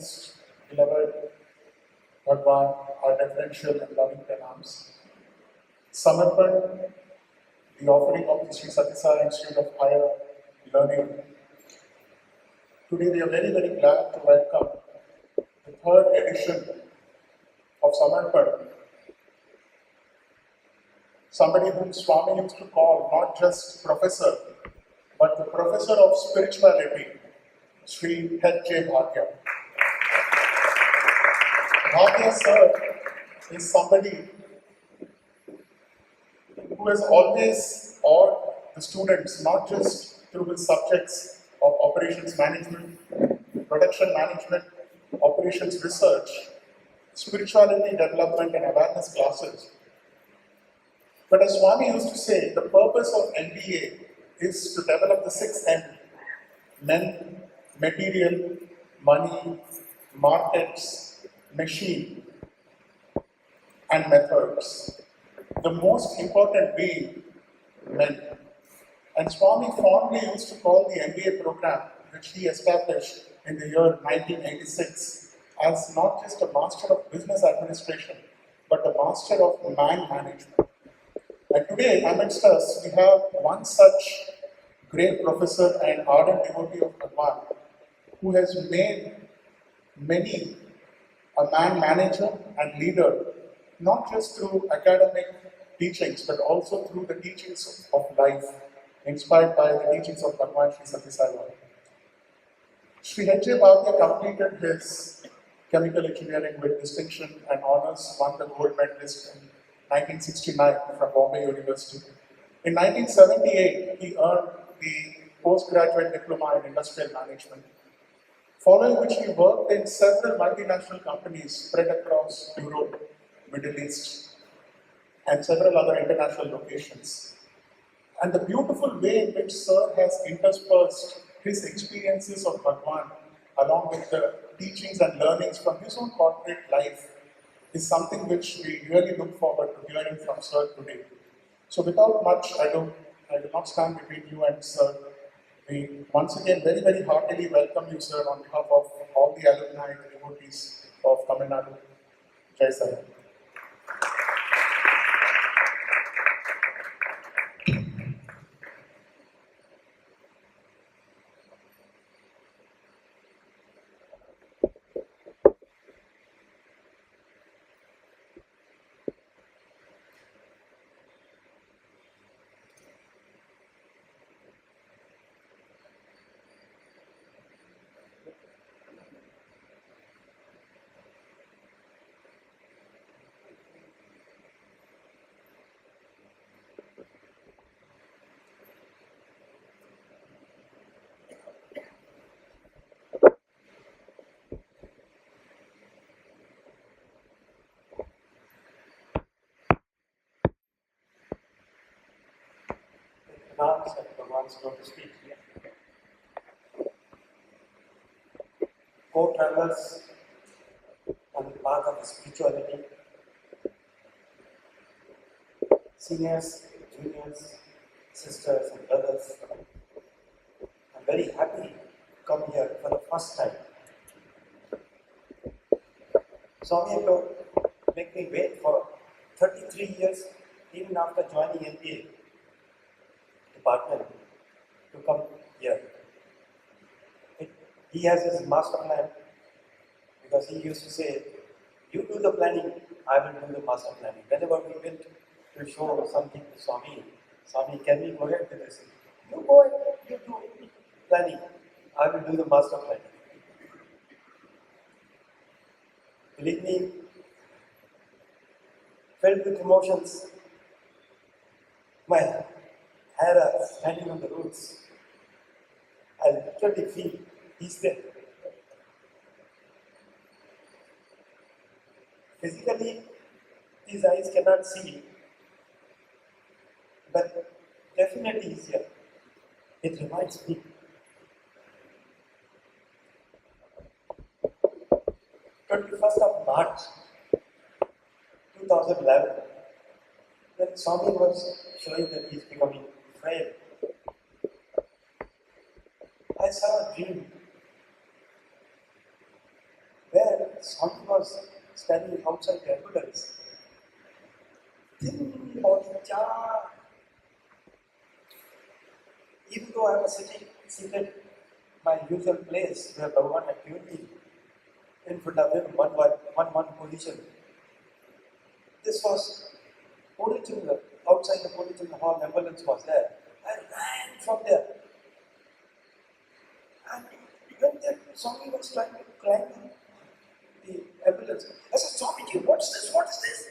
most beloved Bhagwan, our deferential and loving pranams. Samarpan, the offering of the Sri Sati Sai Institute of Higher Learning. Today we are very, very glad to welcome the third edition of Samarpan. Somebody whom Swami used to call not just professor, but the professor of spirituality, Sri H.J. Bhagia. Bhagia sir is somebody who has always awed the students, not just through his subjects of operations management, production management, operations research, spirituality development and awareness classes. But as Swami used to say, the purpose of MBA is to develop the 6 M: men, material, money, markets, machine, and methods. The most important being men. And Swami fondly used to call the MBA program, which he established in the year 1986, as not just a master of business administration, but a master of man management. And today, amidst us, we have one such great professor and ardent devotee of Bhagwan, who has made many a man manager and leader, not just through academic teachings, but also through the teachings of life, inspired by the teachings of Bhagwan Sri Sati Sai Baba. Sri H.J. Bhagia completed his chemical engineering with distinction and honors, won the gold medalist in 1969 from Bombay University. In 1978, he earned the postgraduate diploma in industrial management, following which he worked in several multinational companies spread across Europe, Middle East, and several other international locations. And the beautiful way in which Sir has interspersed his experiences of Bhagwan along with the teachings and learnings from his own corporate life is something which we really look forward to hearing from Sir today. So without much ado, I will not stand between you and Sir. We once again very, very heartily welcome you, Sir, on behalf of all the alumni and devotees of Tamil Nadu. Jai Sai. Remarks and Bhagwan's note to speak. Co-travelers on the path of spirituality, seniors, juniors, sisters and brothers, I'm very happy to come here for the first time. Swami had to make me wait for 33 years, even after joining MBA department, to come here. He has his master plan, because he used to say, you do the planning, I will do the master planning. Whenever we went to show something to Swami, Swami, can we go ahead with this? You go ahead, you do planning, I will do the master planning. Believe me, filled with emotions, my hair are standing on the roots. I literally feel he's there. Physically, these eyes cannot see, but definitely he's here. It reminds me. 21st of March 2011, when Swami was showing that he's becoming frail, I saw a dream Swami was standing outside the ambulance. Thin body, even though I was seated my usual place where Bhagavan had given me in front of him, one position. This was original, outside the original hall, ambulance was there. I ran from there. And when the Swami was trying to climb the ambulance, I said, Swamiji, what's this? What is this?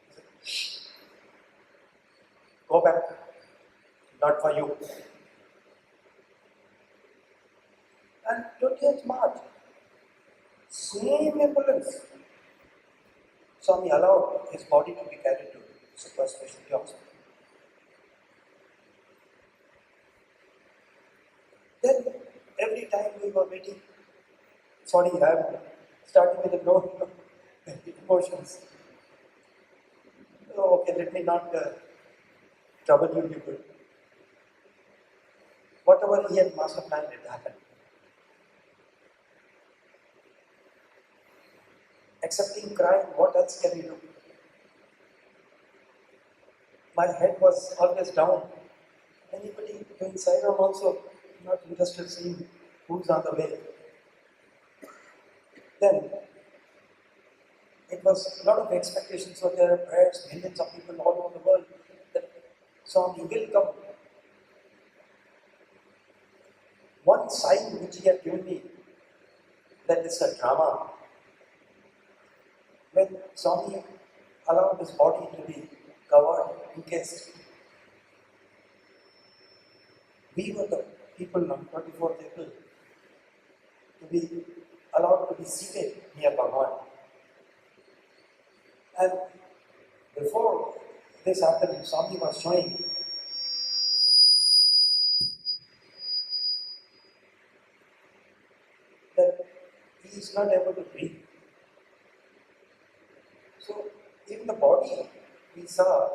He said, shh, go back. Not for you. And 20th March, same ambulance. Swami allowed his body to be carried to super specialty hospital. Then, every time we were waiting, sorry, I'm starting with the no emotions. Oh, okay, let me not trouble you people. Whatever he had master planned, it happened. Accepting crying, what else can we do? My head was always down. Anybody doing Sundaram also not interested in seeing who's on the way. Then it was a lot of expectations for their prayers, millions of people all over the world that Swami will come. One sign which he had given me that it's a drama. When Swami allowed his body to be covered, encased, we were the people on 24th April to be allowed to be seated near Bhagavan. And before this happened, Swami was showing that he is not able to breathe. So, even the body I saw,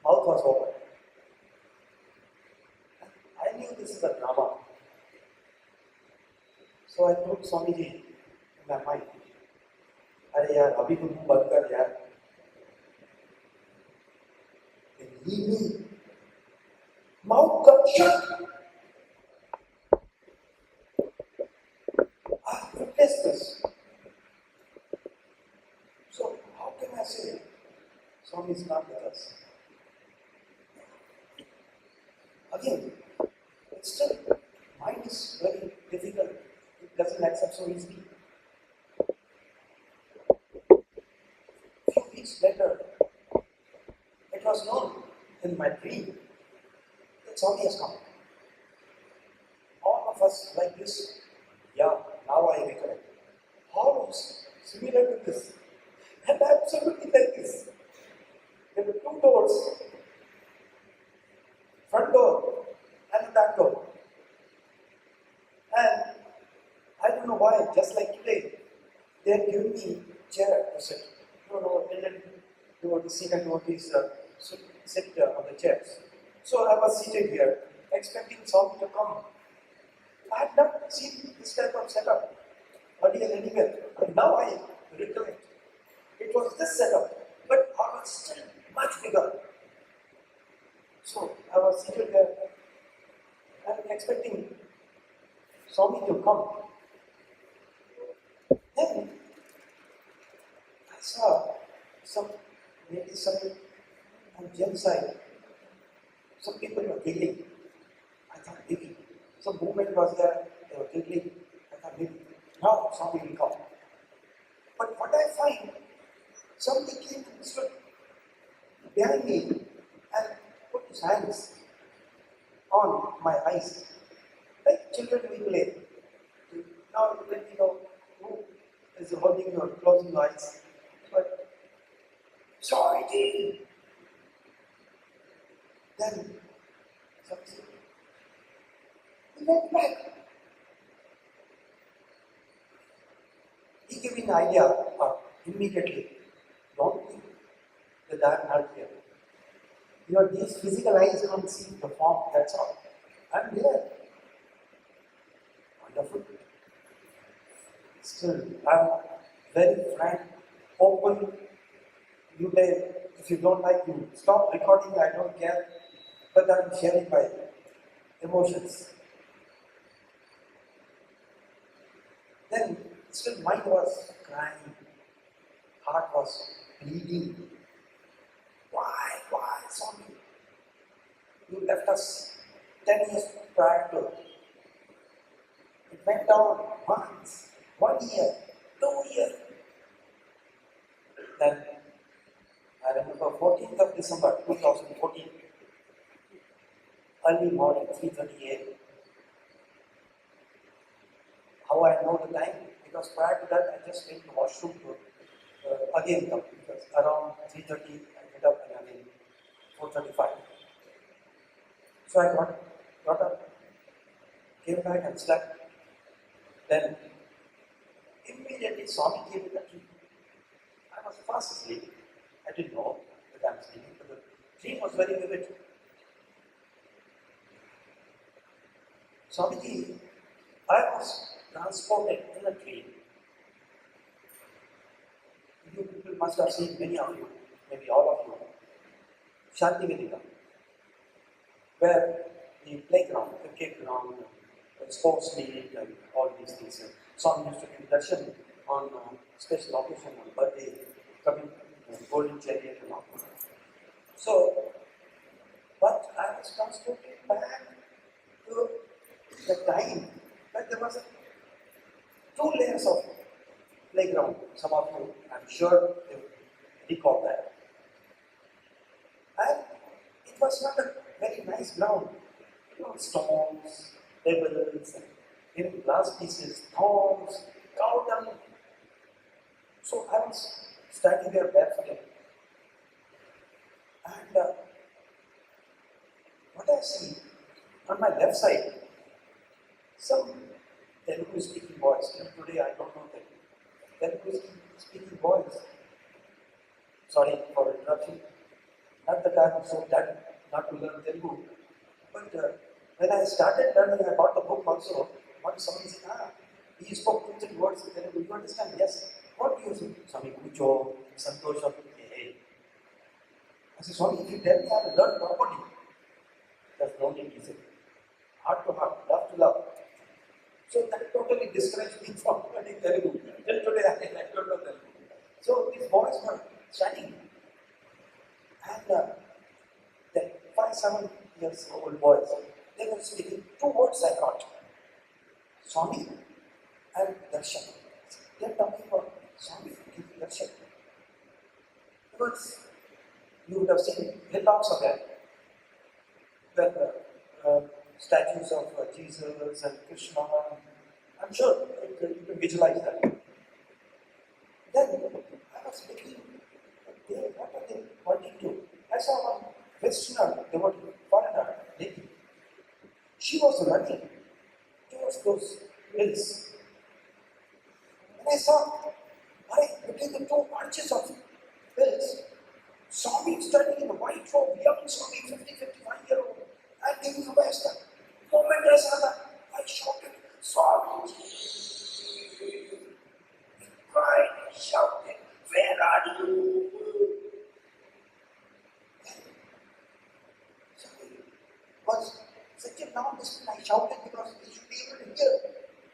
mouth was open. I knew this is a drama. So I told Swamiji in my mind, अरे यार अभी तो मुंह बंद कर यार. Leave me. Mouth got shut. I witnessed this. So how can I say Swami is not with us? Again, it's still, mind is very difficult. It doesn't accept so easily. Few weeks later, it was known in my dream that Swami has come. All of us like this. Yeah, now I recollect. Halls similar to this. And absolutely like this. There were two doors. Front door and the back door. And I don't know why, just like today, they had given me a chair to sit. Indian devotees, Sikh devotees sit on the chairs. So I was seated here, expecting Swami to come. I had not seen this type of setup earlier anywhere. And now I recollect. It was this setup, but I was still much bigger. So I was seated there and expecting Swami to come. Then I saw maybe some on Jim's side, some people were giggling. I thought maybe some movement was there, they were giggling. I thought maybe now Swami will come. But what I find, somebody came and stood behind me and put his hands on my eyes. Like children we play. Now let me know who is holding your closing your eyes. But sorry, dear. Then something. He went back. He gave me an idea immediately. Don't think that I am not here. These physical eyes can't see the form, that's all. I'm there. Still, I'm very frank, open. You may, if you don't like, you stop recording, I don't care. But I'm sharing my emotions. Then, still, mind was crying, heart was bleeding. Why, Swami? You left us 10 years prior to. It went down months, 1 year, 2 years. Then I remember 14th of December 2014, early morning, 3:30 a.m. How I know the time? Because prior to that, I just went to washroom to again come. Because around 3:30, I get up and again 4:35. So I got up, came back and slept. Then immediately Swami came in the dream. I was fast asleep. I didn't know that I was sleeping, but the dream was very vivid. Swamiji, I was transported in a dream. You people must have seen, many of you, maybe all of you, Shantivedika, where the playground, cricket ground, sports meet, and all these things. Swami used to give darshan on special occasion, on birthday, coming golden chariot and all. So, but I was transported back to the time when there was 2 layers of playground. Some of you, I'm sure, you recall that. And it was not a very nice ground. Stones, pebbles, and even glass pieces, thorns, cow dung. So I was standing there barefooted. And what I see on my left side, some Telugu speaking boys. Till today I don't know them. Telugu speaking boys. Sorry for interruption. Not that I am so done not to learn Telugu. But when I started learning, I bought the book also. One somebody said, he spoke 2-3 words in Telugu. You understand? Yes. What do you say? Swami, Kucho, Santosham, hey. I said, Swami, if you tell me I will learn properly, there's no need, he said. Heart to heart, love to love. So that totally discouraged me from learning Telugu. Till today, I don't know Telugu. So these boys were studying. And the 5-7 years old boys, they were speaking 2 words I got. Swami and Darshan. They're talking about Swami and Darshan. Because you would have seen hillocks of them. The statues of Jesus and Krishna. I'm sure you can visualize that. Then I was thinking, what are they pointing to? I saw one Westerner, devotee, foreigner, lady. She was running towards those hills. And I saw, between the 2 arches of hills, Swami standing in a white robe, young Swami, 50-55-year-old, and giving a Western. The moment I saw that, I shouted, Swami! He cried, he shouted, where are you? Swami was such a long distance, I shouted because he should be able to hear.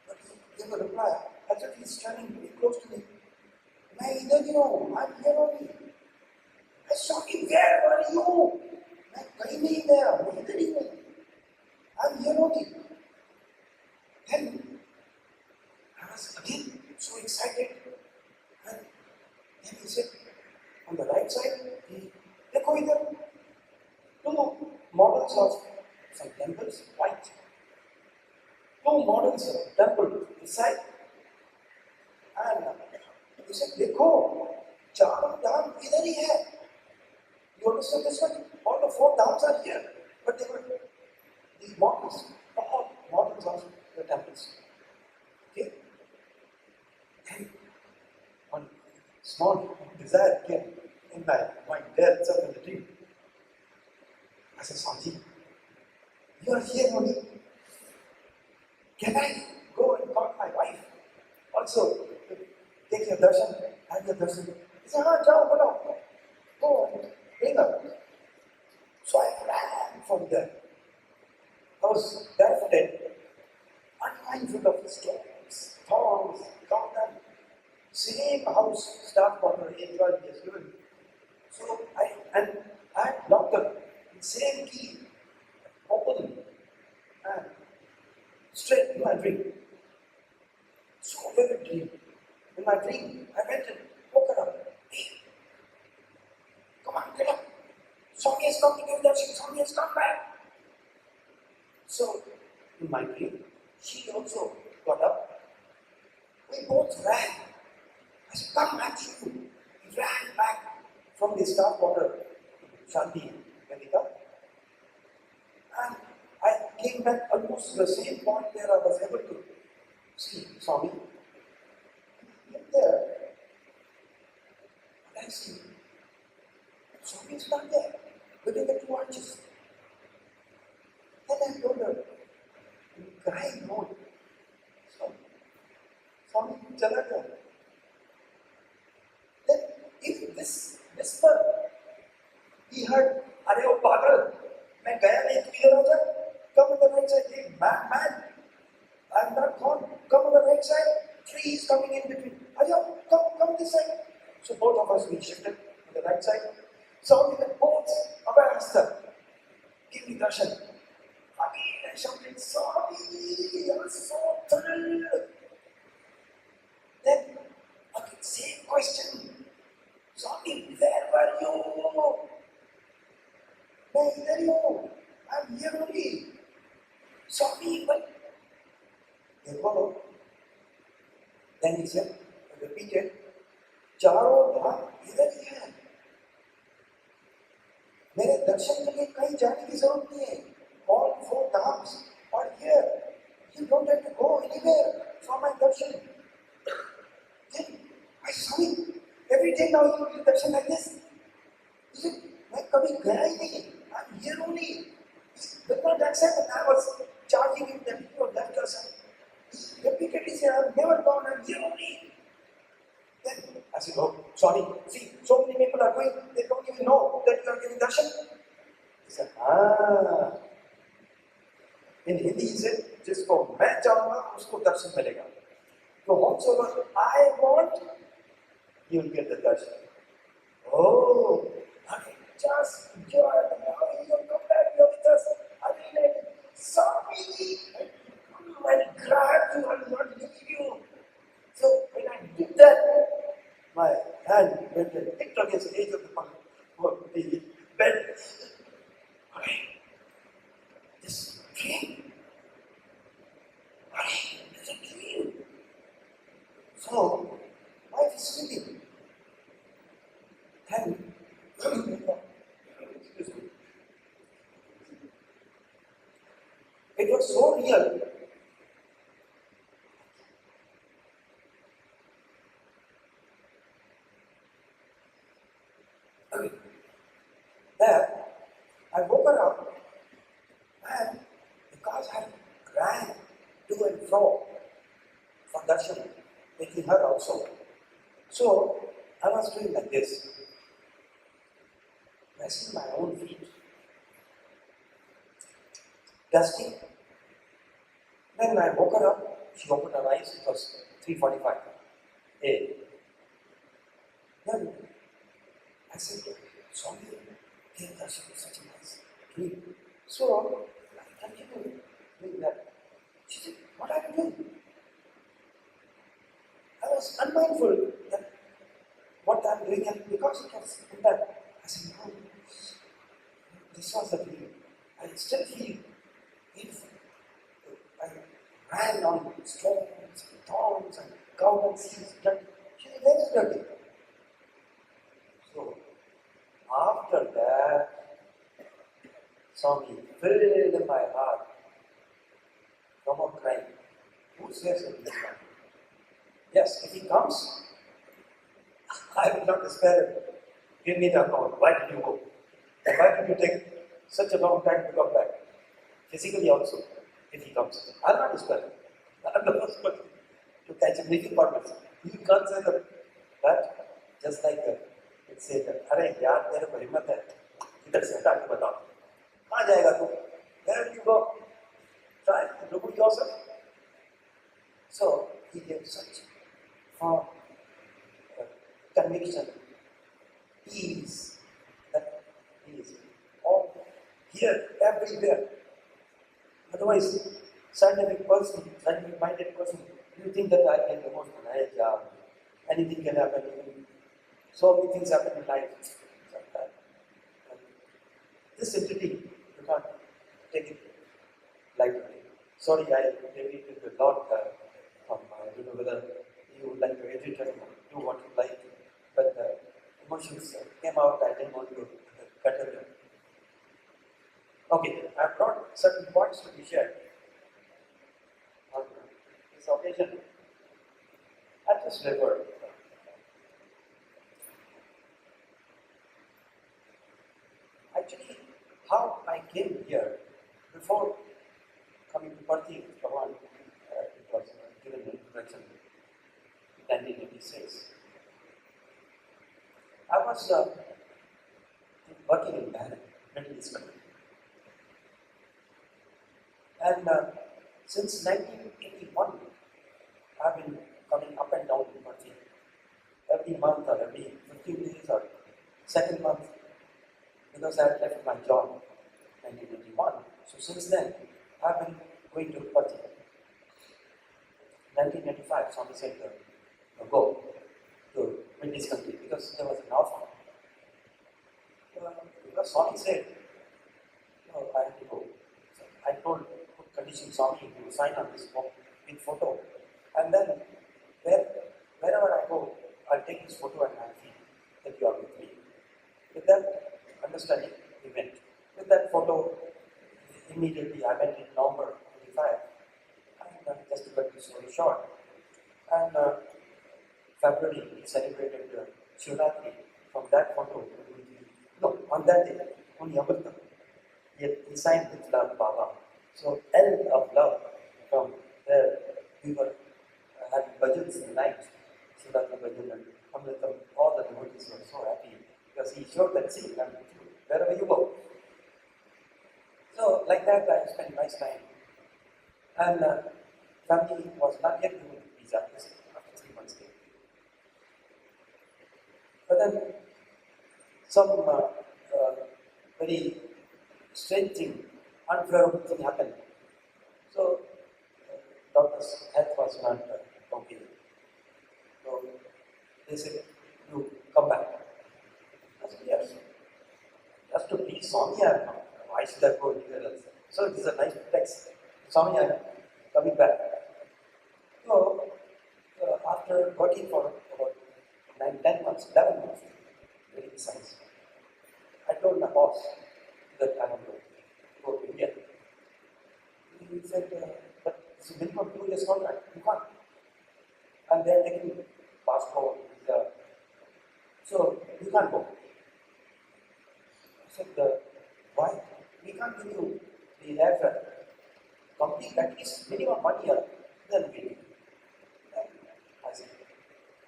But he gave a reply. I thought he's standing very close to me. I'm here only. I saw him, where were you? I'm here only. Then I was again so excited. And then he said, on the right side, देखो इधर 2 models of some temples, white. 2 models of temple inside. And he said, देखो, 4 धाम इधर ही है. You understand this one? All the 4 dhams are here, but they were the models, all models of the temples. Okay? Then one small desire came in my mind there itself in the dream. I said, Swamiji, you are here only. Can I go and call my wife? Also, take your darshan, have your darshan. He said, jao, go and bring her. So I ran from there. I was barefooted, unmindful of stones, thorns, cotton. Same house, staff quarter, enjoyed this given. So I had locked her, same key, open, and straight in my dream. So vivid dream. In my dream, I went and woke her up. Hey, come on, get up. Swami has come to give darshan. Swami has come back. So, in my dream, she also got up. We both ran. I said, come back, you. We ran back from the staff quarter to Shanti Vedika. And I came back almost to the same point where I was able to see Swami. In there, and I see Swami is not there, within the two arches. Then I told her, in crying mode, Swami, chala gaya. Then in this whisper, he heard, "Arey o pagal, मैं गया नहीं, तू इधर आ जा. Come on the right side, hey man, I'm not gone. Come on the right side. Tree is coming in between. Ajao, come this side." So both of us we shifted to the right side. So we were both abreast. Give me darshan. Again I shouted, "Swami!" I was so thrilled. Then again, same question. "Swami, where were you?" I'm here only. "Swami, but..." Then he said, repeated, "चारों धाम इधर ही है. मेरे दर्शन के लिए कहीं जाने की जरूरत नहीं है. All 4 dhams are here. You don't have to go anywhere for my darshan." Then I saw him. Every day now you do darshan like this. He said, "मैं कभी गया ही नहीं. I'm here only." He did not accept that I was charging him that he was left darshan. He repeatedly said, "I've never gone. I'm here only." Then I said, "Oh, sorry. See, so many people are going. They don't even know that you are giving darshan." He said, "Ah." In Hindi he said, "जिसको मैं चाहूँगा उसको दर्शन मिलेगा. So whatsoever I want, you will get the darshan." Oh, okay, just enjoy the now you come back here with us. I mean, Swami, I'll grab you, I'll not leave you. So when I did that, my hand went and hit against the edge of the bed. Okay, this dream. Okay, it's a dream. So, wife is sleeping. And excuse me. It was so real. There, I woke her up, and because I ran to and fro for darshan, taking her also. So I was doing like this, pressing my own feet, dusting. Then I woke her up, she opened her eyes, it was 3:45 a.m. Then I said, "Swami, here darshan is such a nice dream." So I continued doing that. She said, "What are you doing?" I was unmindful that what I'm doing, and because it was in that, I said, "No, this was the dream. I still feel painful. I ran on stones and thorns and cow and seeds. She said, "Where is dirty?" So after that, Swami filled in my heart. No more crying. Who says it is not? Yes, if he comes, I will not despair him. Give me the account. Why did you go? And why did you take such a long time to come back? Physically also, if he comes. I will not despair him. I am the first person to catch him leaving permits. You can't say that just like it's say that, अरे यार तेरे को हिम्मत है इधर से हटा के बताओ कहाँ जाएगा तू? Where will you go? Try look at yourself. So he gave such firm conviction, ease, that he is all here, everywhere. Otherwise, scientific person, scientific minded person, you think that I can emotional, anything can happen, so many things happen in life. This entity, you can't take it lightly. Sorry, I repeated a lot from, I don't know whether you would like to edit and do what you like, but the emotions came out, I didn't want to cut it. Okay, I've brought certain points to be shared on this occasion. At this level, actually, how I came here before coming to Parthi, Bhavan, it was given an introduction in 1986. I was working in Bhagia, Middle East country. And since 1981, I've been coming up and down in Parthi. Every month or every 15 days or second month, because I had left my job in 1981. So since then, I've been going to Parthi. 1995, Swami said, go to Middle East country because there was an offer. Because Swami said, no, I have to go. So I told, put condition Swami to sign on this big photo. And then, wherever I go, I'll take this photo and I'll feel that you are with me. With that understanding, we went. With that photo, immediately I went in November 25. And just to cut the story short. And February, we celebrated Shivratri. From that photo, no, on that day, only Amrita. He signed with love, Baba. So, L of love, from there, we were having bhajans in the night. Shivratri bhajan and Amrita, all the devotees were so happy because he showed that, see, I'm with you, wherever you go. So, like that, I spent nice time. And family was not yet given visa after 3 months came. But then, some very strange thing, unfavorable thing happened. So, doctor's health was not okay. So, they said, you come back. I said, yes. Just to please Swami, why should I go anywhere else? So, this is a nice text. Swami, I'm coming back. So, after working for about 9, 10 months, 11 months, very precise, I told my boss that I want to go to India. He said, but it's a minimum 2 years contract, you can't. And they're taking passport, visa. So, you can't go. I said, why? We can't give you the airfare. Complete at least minimum 1 year, then we do. I said,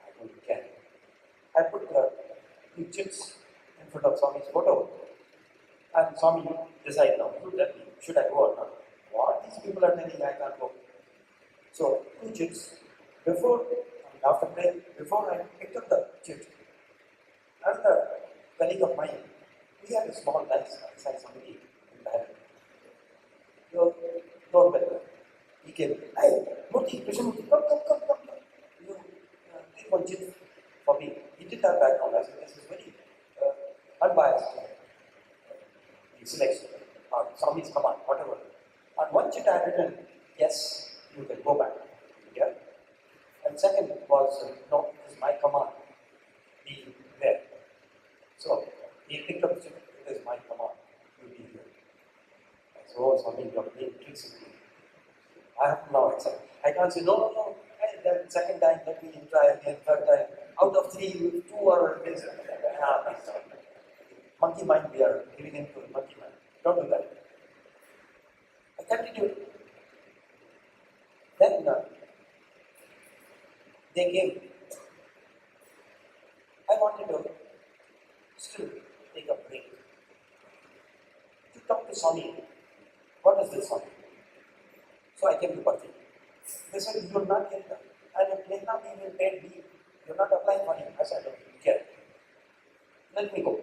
I don't care. I put 2 chips in front of Swami's photo. And Swami decided now, you tell me, should I go or not? What these people are telling I can't go. So, 2 chips. After praying, before I picked up the chips, another colleague of mine, we had a small dice inside somebody in the heaven. So, don't better. He came, hey, Murthy, Krishnamurthy, come. You take 1 chip for me. He did that background. I said, this is very unbiased selection, or Swami's command, whatever. On 1 chit I had written, yes, you can go back to India. And second was, no, it is my command, be there. So, he picked up the chit, it is my command, you be here. I said, oh, Swami, you are playing tricks with me. I have to now accept. I can't say, no, hey, then second time, let me try again, third time. Out of 3, 2 are this. Monkey mind, we are giving in to the monkey mind. Don't do that. I continued. Then they came Swami, what is this Swami? So I came to Parthi. They said, you will not get that. And it may not even paid me. You're not applying money. I said, I don't care. Let me go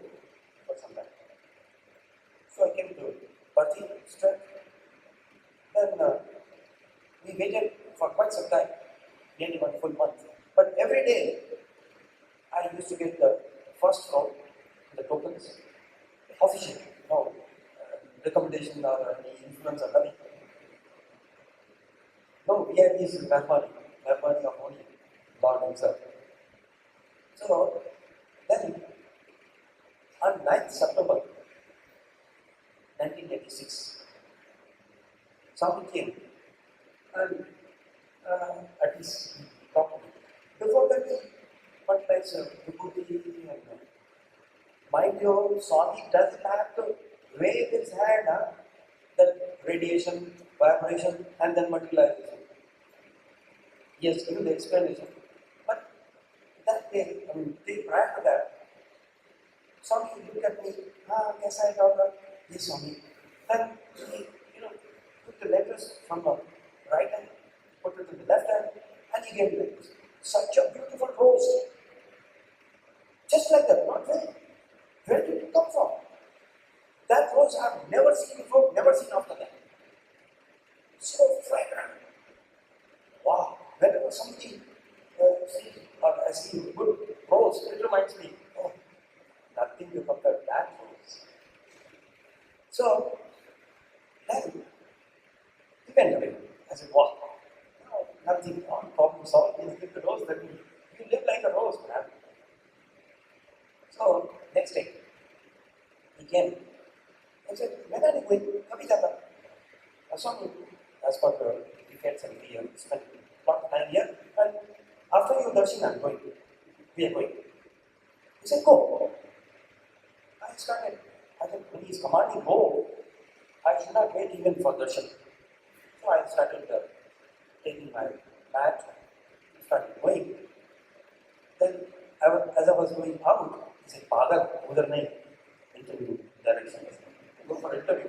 for some time. So I came to Parthi, straight. Then we waited for quite some time, nearly 1 full month. But every day, I used to get the first row, the tokens, officially, no recommendation or any influence or nothing. No, VIP is Mehmani of only God himself. So, then, on 9th September 1986, somebody came and at least talked to me. Before that, what likes Vibhuti and mind you, Swami doesn't have to wave his hand, that radiation, vibration, and then materialization. He has given the explanation. But that day, day prior to that, Swami looked at me, yes, I daughter, yes, Swami. Then he, took the letters from the right hand, put it to the left hand, and he gave me letters. Such a beautiful rose. Just like that, not very. Where did it come from? That rose I have never seen before, never seen after that. So fragrant. Wow. Whenever somebody sees or I see a good rose, it reminds me, nothing to compare that rose. So then he went away. I said, wow. No, nothing, all problem solved. He's with the rose, then you live like a rose, man. So next day, he came. I said, when are you going? Kabhi jata? I saw him as per the tickets and we spent a lot of time here. And after your darshan, I'm going. We are going. He said, go. I started. I said, when he's commanding go, I should not wait even for darshan. So I started taking my mat, started going. Then, as I was going out, he said, Pagal, udhar nahi, interview direction. Go for interview.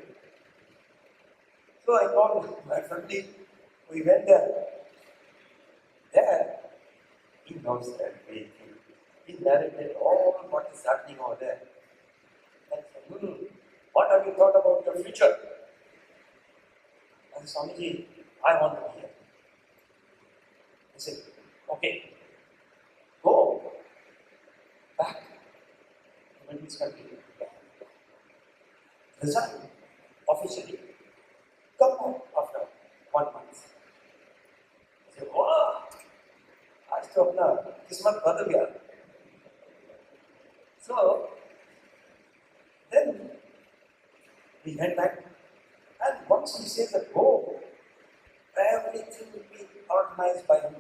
So I called my family, we went there. There, he knows everything. He narrated all what is happening over there. I said, what have you thought about your future? I said, Swamiji, I want to be here. He said, okay, go back to the Middle East country. Resign officially. Come home after 1 month. I said, wow! आज तो अपना किस्मत बदल गया. So then we went back, and once he says that go, everything will be organized by him.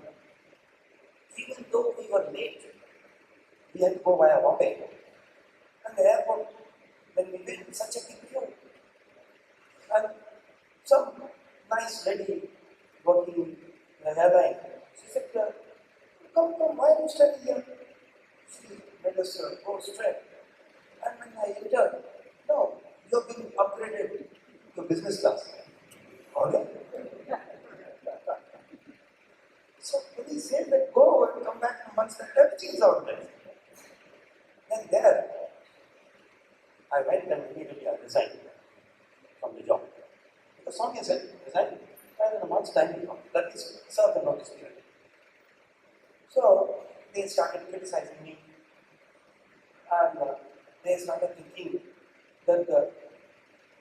Even though we were late, we had to go via Bombay. And the airport, when we went, such a big queue. And some nice lady working in the airline, she said, come, why are you standing here? She made us go straight. And when I entered, no, you've been upgraded to business class. Okay? So when he said that go and come back in months, everything is out there. And there, I went and immediately I resigned from the job. Because Swami said, resign, and in a month's time you come. That is, serve the notice period. So they started criticizing me, and they started thinking that,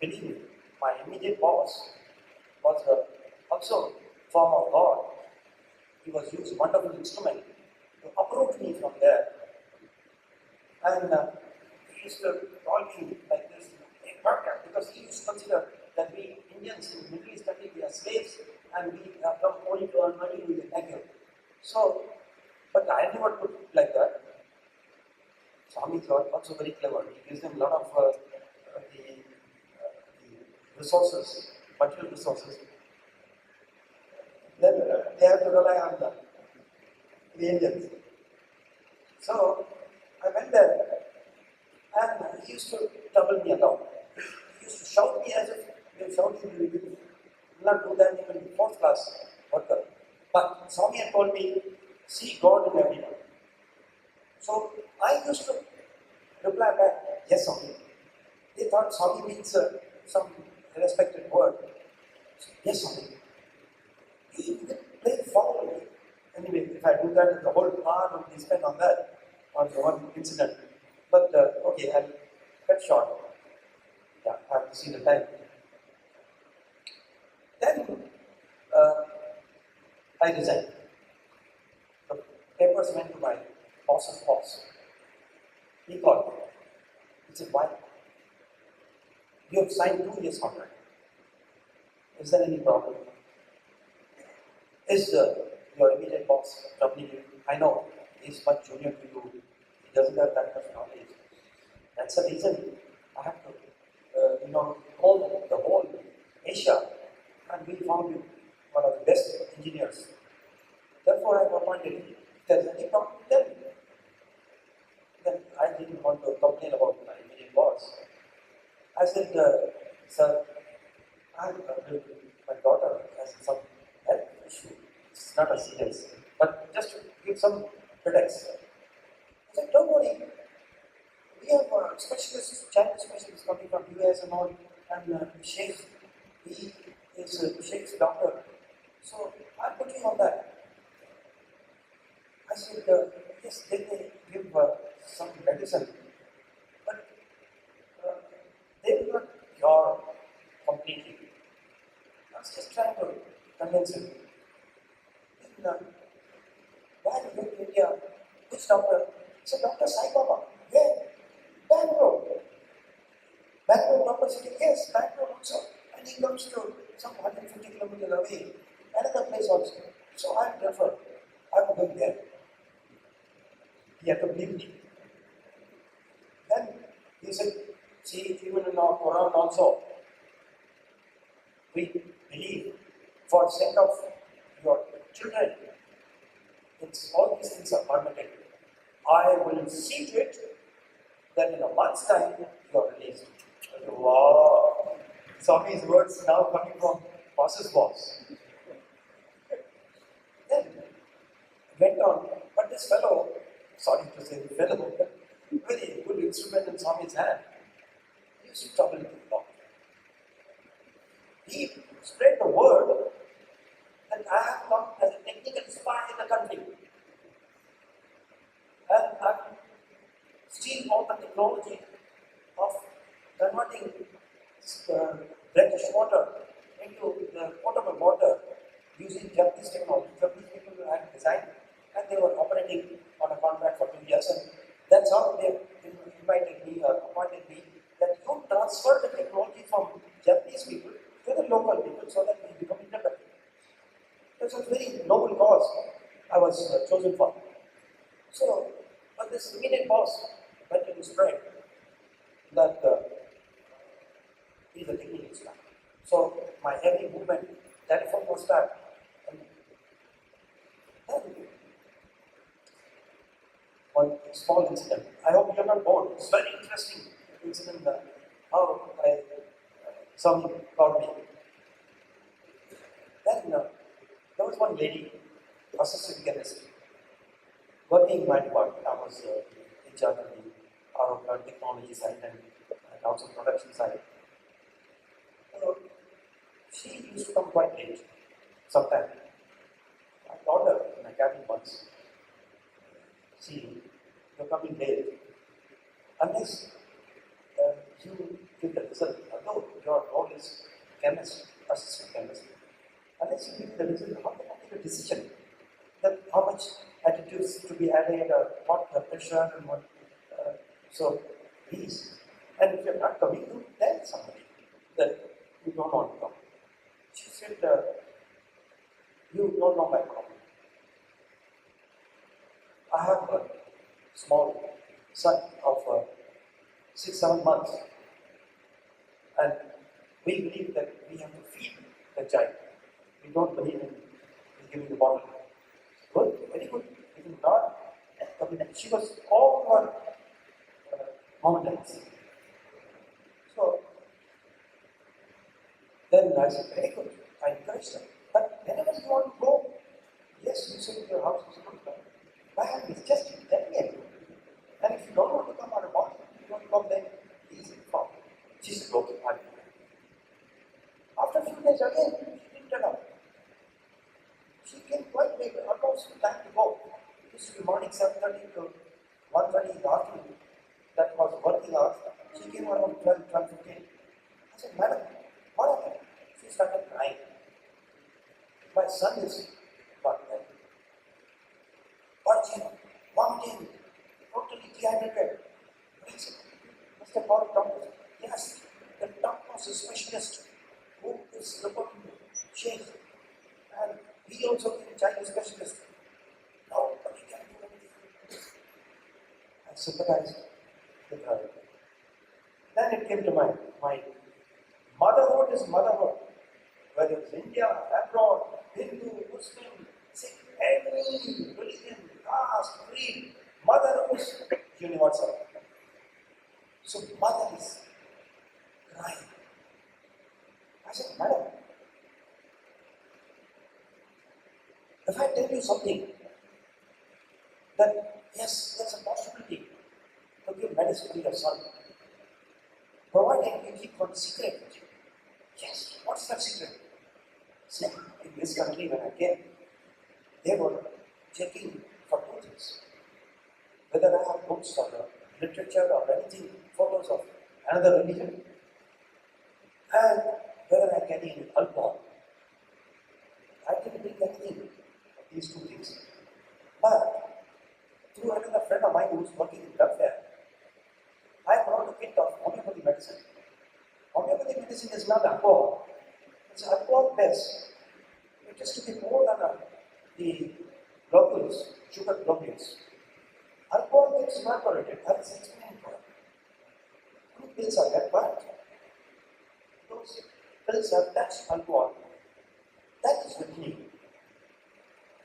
believe me, my immediate boss was also form of God. He was used wonderful instrument to uproot me from there. And he used to call me like this, hey, Bhagia, because he used to consider that we Indians in the Middle East country, we are slaves and we have come only to earn money with the negative. So, but I never put it like that. Swami is also very clever. He gives them a lot of the resources, material resources. Then they have to rely on the Indians. So I went there and he used to trouble me a lot. used to shout me as if you shouting, you will not do that even in fourth class worker. But Swami had told me, see God in everyone. So I used to reply back, yes, Swami. They thought Swami means some respected word. Yes, Swami. He would play follow me. Anyway, if I do that, the whole hour would be spent on that, on the one incident. But okay, I'll cut short. Yeah, I have to see the time. Then I resigned. The papers went to my boss's boss. He called me. He said, why? You have signed 2 years contract. Is there any problem? Is your immediate boss troubling you? I know he's much junior to you. He doesn't have that much knowledge. That's the reason I have to, call the whole Asia, and we found you one of the best engineers. Therefore, I have appointed you. If there's any problem, tell me. Then I didn't want to complain about my immediate boss. I said, sir, my daughter has some health issue. It's not a serious, but just to give some pretext. I said, don't worry. We have specialists, child specialists coming from US and all, and Sheikh's, he is Sheikh's doctor. So I'll put you on that. I said, yes, they may give some medicine, but they will not cure completely. I was just trying to convince him. Then, why did you go to India? Which doctor? He said, Dr. Sai Baba. Where? Bangalore. Bangalore, Doctor City. Yes, Bangalore also. And he comes to some 150 kilometers away. Another place also. So I prefer. I'm going there. He had to believe me. Then he said, see, even in our Quran also, we believe for the sake of your children, it's all these things are permitted. I will see to it that in a month's time you are released. I said, wow! Swami's words now coming from boss's boss. Then went on, but this fellow, sorry to say fellow, very good instrument in Swami's hand. He used to trouble people. He spread the word that I have come as a technical spy in the country. And I'm stealing all the technology of converting brackish water into the potable water using Japanese technology. Japanese people had designed and they were operating on a contract for 2 years, and that's how they invited me or appointed me, that you transfer the technology from Japanese people to the local people so that we become independent. It was a very noble cause I was chosen for. So, but this immediate boss went to spread that he's a technical staff. So my heavy movement, telephone was start. And then one small incident. I hope you're not bored. It's very interesting incident how somebody called me. Then there was one lady, assistant chemist, working in my department. I was in charge of our technology side and also production side. So she used to come quite late sometimes. I told her in my cabin once, see, you're coming late. Unless you give the result, although your role is chemist, assistant chemist, unless you give the result, how can I take a decision that how much additives to be added, what the pressure and what. So please, and if you're not coming, you tell somebody that you don't want to come. She said, you don't know my problem. I have a small son of 6-7 months, and we believe that we have to feed the child. We don't believe in giving the bottle. Good, very good. Even God, she was all over mountains. So Then I said, very good. I encouraged her. But whenever you want to go, yes, you say your house is good. But it's just you tell me everything. And if you don't want to come on a morning, you don't come then, easy from. She said, okay, I'll do that. After a few days again, she didn't turn up. She came quite late, almost time to go. It used to be morning 7:30 to 1:30 in the afternoon. That was working hours. She came around 12:15. I said, madam, what happened? She started crying. My son is not well. Watching, vomiting, totally dehydrated. I said, must have called doctor. Yes, the doctor was a specialist who is reporting change. And he also is a child specialist. Nobody can do anything. I sympathized with her. Then it came to my mind. Motherhood is motherhood. Whether it's India, abroad, Hindu, Muslim, Sikh, any religion, caste, creed, motherhood is universal. So mother is crying. I said, madam, if I tell you something, that yes, there's a possibility to give medicine to your son, provided you keep one secret with you. Yes, what's that secret? See, in this country when I came, they were checking for two things. Whether I have books or literature or anything, photos of another religion, and whether I carry any alcohol. I didn't bring anything of these two things. But through another friend of mine who was working in welfare, I brought a kit of homeopathy medicine. Homeopathy medicine is not alcohol. It's alcohol based. It is to be more than the globules, sugar globules. Alcohol gets evaporated. That is explained for it. Two pills are there, but those pills have touched alcohol. That is the key.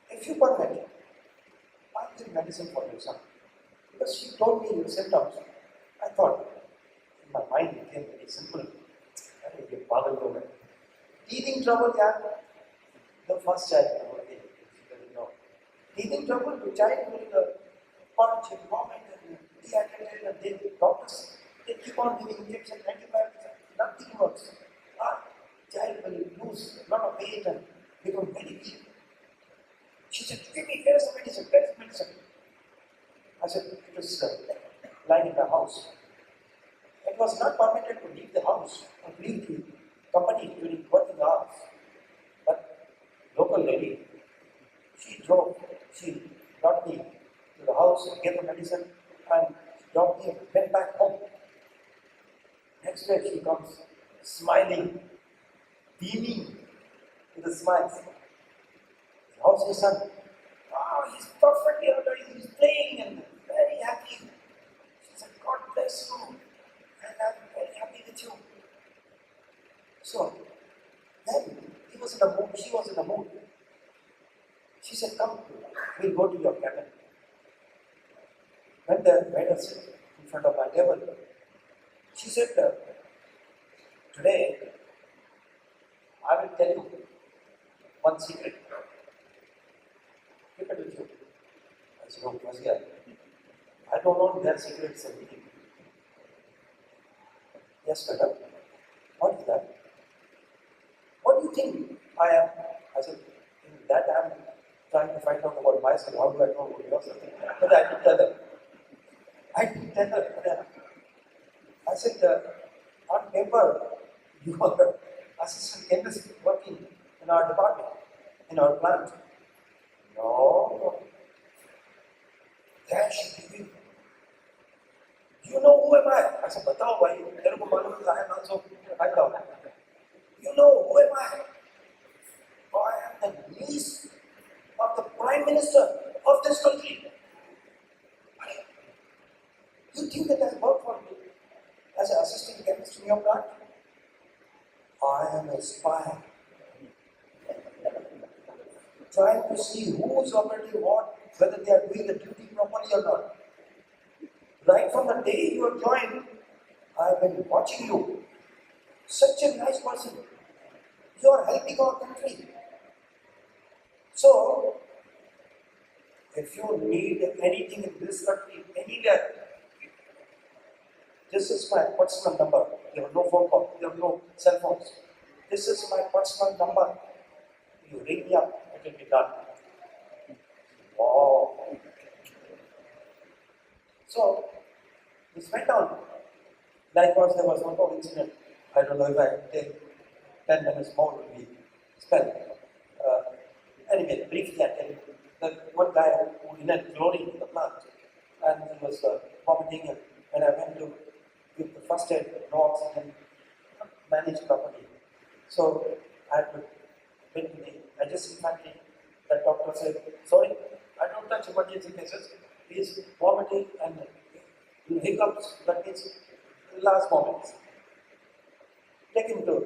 If you permit, I'll give medicine for your son. Because she told me the symptoms, I thought, in my mind it became very simple. That will be a pagal woman. Teething trouble, yeah. The first child, okay, she doesn't know. Teething trouble, the child will punch and vomit and dehydrated and the doctors, they keep on giving injections, antibiotics, nothing works. Our child will lose a lot of weight and become very weak. She said, give me, here's the medicine, here's the medicine. I said, it was lying in the house. It was not permitted to leave the house or leave the company during working hours. But local lady, she brought me to the house, gave the medicine, and she dropped me and went back home. Next day she comes, smiling, beaming with a smile. How's your son? Oh, he's perfectly alright, he's playing and very happy. She said, God bless you, and I'm very happy with you. So, then he was in a mood, she was in a mood. She said, come, we'll go to your cabin. Went there, made her sit in front of my table. She said, today, I will tell you one secret. Keep it with you. I said, oh, Bhagia, I don't know their secrets and everything. Yes, madam. What is that? What do you think I am? I said, in that I am trying to find out about myself. How do I know about yourself? But I didn't tell her. I said, on paper, you are assistant chemist working in our department, in our plant. No. There she gave me. You know who am I? I said, Batao, bhai. Tere ko malum hai, I am also. I thought, you know who am I? Oh, I am the niece of the Prime Minister of this country. You think that I work for you as an assistant chemist in your plant? I am a spy. Trying to see who is operating what, whether they are doing the duty properly or not. Right from the day you have joined, I have been watching you. Such a nice person. You are helping our country. So, if you need anything in this country, anywhere, this is my personal number. You have no phone call, you have no cell phones. This is my personal number. You ring me up, it will be done. Wow. So, this went on. Likewise, there was one more incident. I don't know if I can take 10 minutes more to be spent. Anyway, briefly I tell you, the one guy who inhaled chlorine in the plant, and he was vomiting, and when I went to give the first aid, no oxygen, not managed properly. So I had to went to the adjacent country. The doctor said, sorry, I don't touch emergency cases. He is vomiting and hiccups, that means last moments. Take him to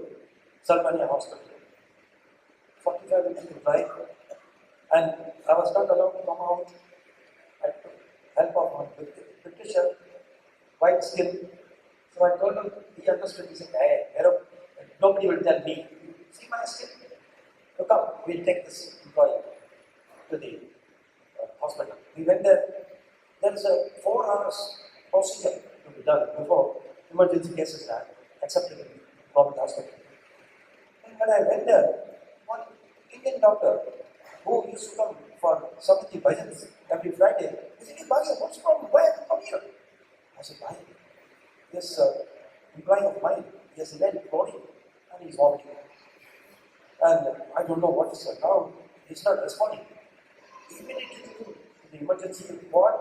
Samarpan hospital. 45 minutes to drive, and I was not allowed to come out. I took help of one Britisher, white skin. So I told him, he understood. He said, hey, nobody will tell me. See my skin? So come, we'll take this employee to the hospital. We went there. There is a 4 hours procedure to be done before emergency cases are accepted in government hospital. And when I went there, one Indian doctor who used to come for Samiti bhajans every Friday, he said, hey, Bhagia, what's the problem? Why have you come here? I said, why? This employee of mine, he has inhaled chlorine and he's vomiting. And I don't know what is now. He's not responding. Immediately to the emergency ward,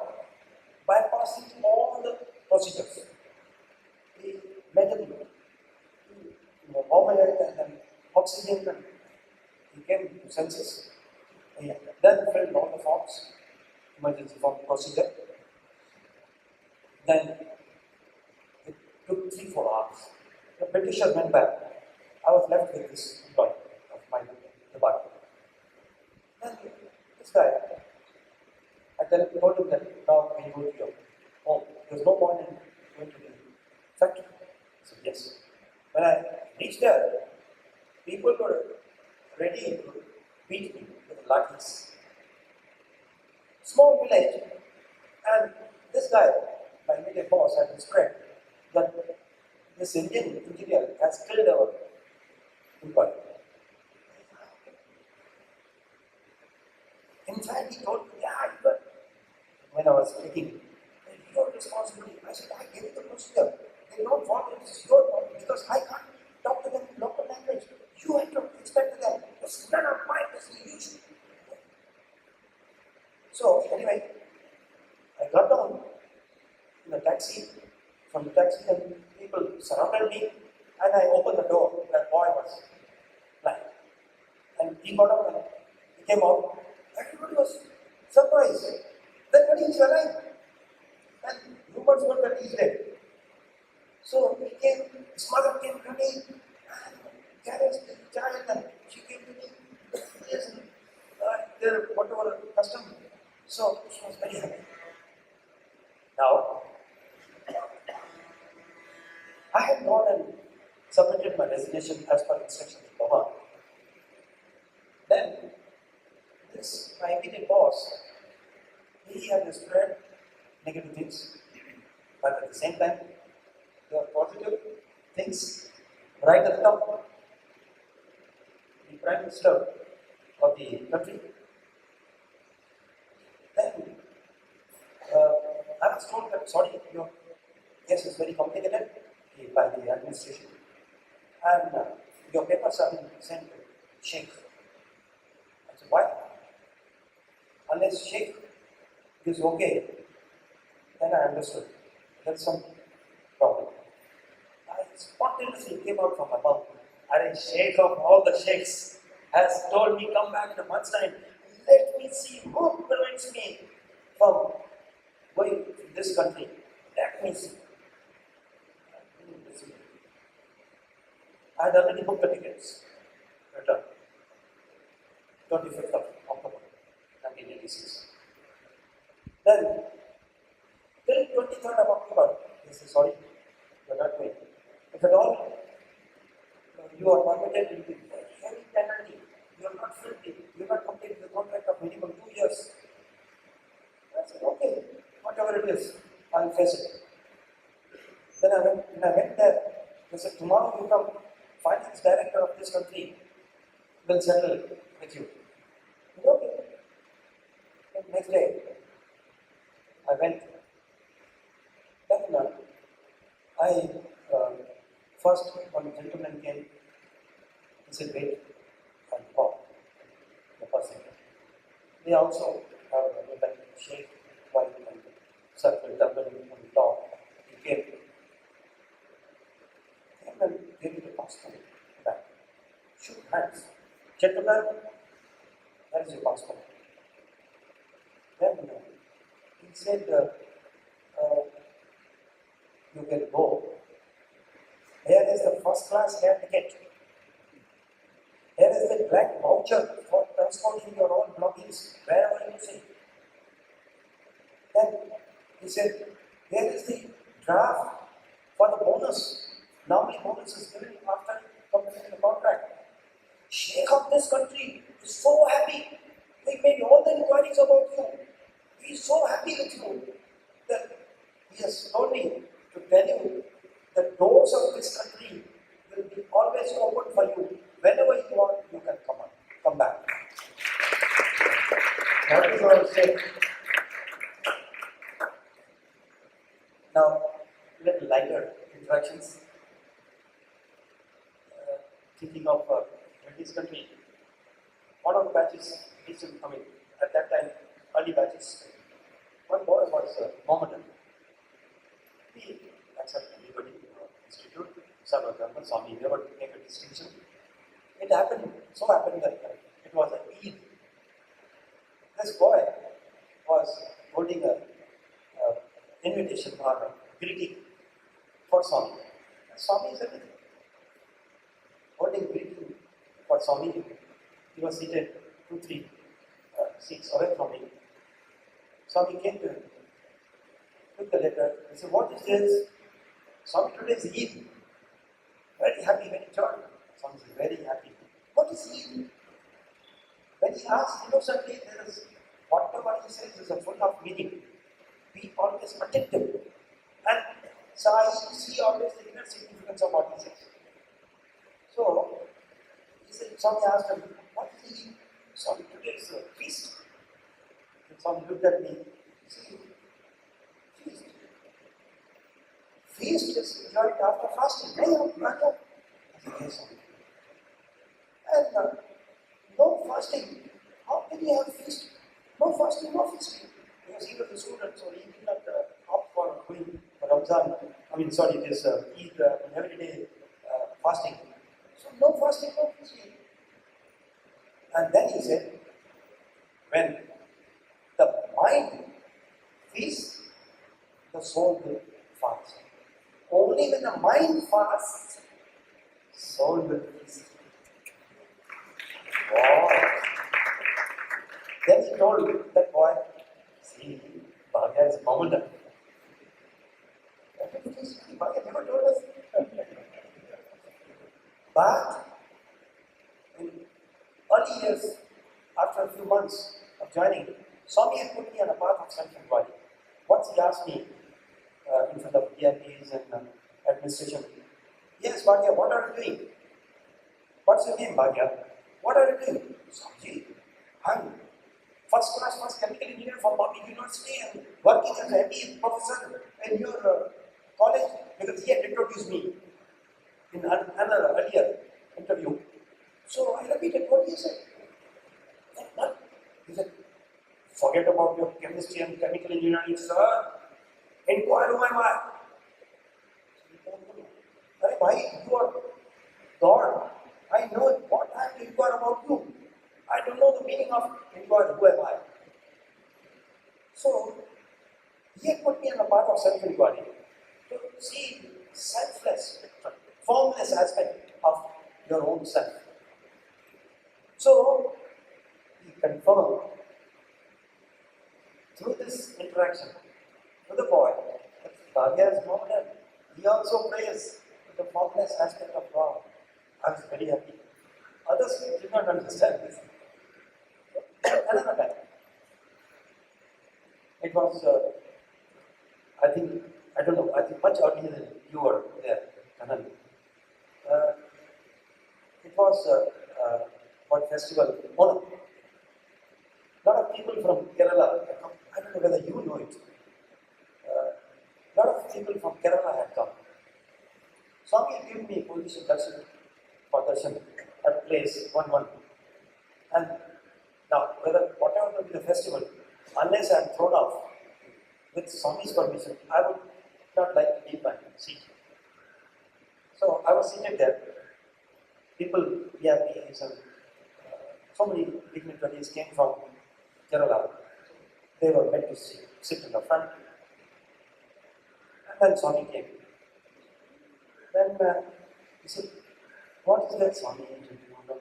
bypassing all the procedures. He made him vomit and then oxygen, and he came to senses. He then filled all the forms, emergency form procedure. Then it took 3-4 hours. The Britisher went back. I was left with this employee of my department. Then this guy, I told him that now we go to your home. There's no point in going to the factory. He said, yes. When I reached there, people were ready to beat me with lathis. Small village, and this guy, my immediate boss, had described that this Indian engineer has killed our employee. In fact, he told me, yeah, but when I was speaking, your responsibility. I said, I gave you the procedure. They don't want it, it's your problem because I can't talk to them in local language. You have to explain to them. This is none of mine, this is huge. So, anyway, I got down in a taxi, from the taxi, and people surrounded me, and I opened the door. That boy was lying. And he got up and he came out. Everybody was surprised. Then when he's alive, and rumors were that he's dead. So he came, his mother came to me, and carried the child, and she came to me, yes, there, whatever custom. So she was very happy. Now, I had gone and submitted my resignation as per instructions of Baba. Then, this, my immediate boss, he had spread negative things, but at the same time, there are positive things right at the top. The Prime Minister of the country. Then, I was told that, sorry, your case is very complicated by the administration, and your papers have been sent to Sheikh. I said, why? Unless Sheikh is okay, then I understood. There's some problem. I spontaneously came out from my mouth. And a Sheikh of all the Sheikhs has told me, come back in a month's time. Let me see who prevents me from going to this country. Let me see. I had already booked the tickets. Return. 25th of October, 1986. Then, till 23rd of October, he said, sorry, you're not going. If at all you are permitted, you will be very face it. Then when I went there, they said, tomorrow you come, finance director of this country will settle with you. I said, okay. And next day, I went. Then first one gentleman came, he said, wait, I'll talk. The person. They also have a like shape, white and circle, double and top. He came. And then gave me the passport back. Shook hands. Gentlemen, that is your passport. Then he said, you can go. Here is the first class air ticket. Here is the black voucher for transporting your own belongings wherever you see. Then he said, here is the draft for the bonus. Normally bonus is given after completing the contract. Sheikh of this country is so happy. He made all the inquiries about you. He is so happy with you that he has told me to tell you the doors of this country will be always open for you. Whenever you want, you can come back. That is our say. Now, little lighter interactions. Thinking of British country, one of the batches, at that time, early batches, one boy was Mohammedan. He accepted anybody in the institute, Samarpan, Swami, never make a distinction. It happened that it was an Eid. This boy was holding a invitation or a greeting for Swami. Swami is everything. Holding greeting for Swami, he was seated 2-3 seats away from me. Swami came to him, took the letter, he said, what is this? Swami, today is Eid. Very happy, very joyful. Swami is very happy. What is Eid? When he asked innocently, there is whatever he says is a full of meaning. We always protect him. And so I see always the inner significance of what he says. So, he said, Swami asked him, what is Eid? Swami, today is a feast. And Swami looked at me, see, feast. Feast is enjoyed after fasting. I said, yes, Swami. And no fasting. How can you have feast? No fasting, no feasting. Because he was a student, so he did not opt for doing Ramzan. This Eid every day fasting. So no fasting, no feasting. And then he said, when the mind feasts, the soul will fast. Only when the mind fasts, soul will feast. Wow. Then he told that boy, see, Bhagia is Mohammedan. Bhagia never told us. But in early years, after a few months of joining, Swami had put me on a path of self-inquiry. Once he asked me in front of VIPs and administration, yes, Bhagia, what are you doing? What's your name, Bhagia? What are you doing? Swamiji, I'm first chemical engineer from Bombay University and working as an MD professor in your college, because he had introduced me in another earlier interview. So I repeated what he said. What? He said, forget about your chemistry and chemical engineering, sir. Inquire who am I? Why you are God? I know what I have to inquire about you. I don't know the meaning of inquire who am I. So he had put me on a path of self-inquiry to see selfless, formless aspect of your own self. So he confirmed through this interaction with the boy that Bhagia is Mohammedan. He also prays the formless aspect of God. I was very happy. Others did not understand this. Another time, it was, I think, much earlier than you were there, Kanan. Uh, it was what festival? Onam. A lot of people from Kerala had come. I don't know whether you know it. A lot of people from Kerala had come. Swami gave me position darshan for darshan at place 1-1. And now, whatever will be the festival, unless I am thrown off with Swami's permission, I would not like to leave my seat. So I was seated there. People, VIPs, and so many dignitaries came from Kerala. They were meant to sit in the front. And then Swami came. Then he said, "What is that, Swami?